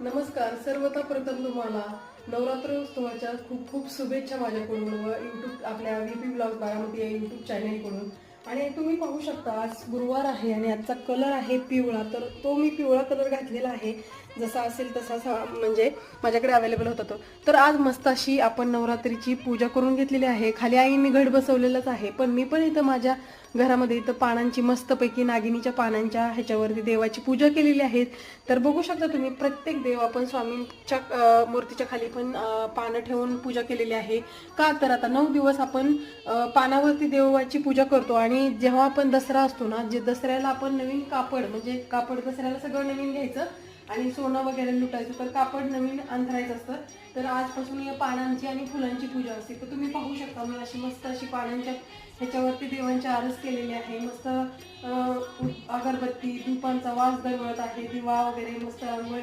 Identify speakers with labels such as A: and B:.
A: नमस्कार. सर्वप्रथम तुम्हाला नवरात्रोत्सवाच्या खूप खूप शुभेच्छा माझ्याकडून व यूट्यूब आपल्या VP ब्लॉग बारामती या यूट्यूब चॅनेलकडून. आणि तुम्ही पाहू शकता आज गुरुवार आहे आणि आजचा कलर आहे पिवळा. तर तो मी पिवळा कलर घातलेला आहे, जसा असेल तसा म्हणजे माझ्याकडे अवेलेबल होता तो. तर आज मस्त अशी आपण नवरात्रीची पूजा करून घेतलेली आहे. खाली आईंनी घट बसवलेलंच आहे, पण मी पण इथं माझ्या घरामध्ये इथं पानांची मस्तपैकी नागिनीच्या पानांच्या ह्याच्यावरती देवाची पूजा केलेली आहे. तर बघू शकता तुम्ही प्रत्येक देव आपण स्वामींच्या मूर्तीच्या खाली पण पानं ठेवून पूजा केलेली आहे. का तर आता 9 दिवस आपण पानावरती देवाची पूजा करतो आणि जेव्हा आपण दसरा असतो ना, जे दसऱ्याला आपण नवीन कापड म्हणजे कापड दसऱ्याला सगळं नवीन घ्यायचं आणि सोनं वगैरे लुटायचं, तर कापड नवीन अंथरायचं असतं. तर आजपासून या पानांची आणि फुलांची पूजा असते. तर तुम्ही पाहू शकता मी अशी मस्त अशी पानांच्या ह्याच्यावरती देवांची आरस केलेली आहे. मस्त अगरबत्ती धूपांचा वास दरवळत आहे, दिवा वगैरे मस्त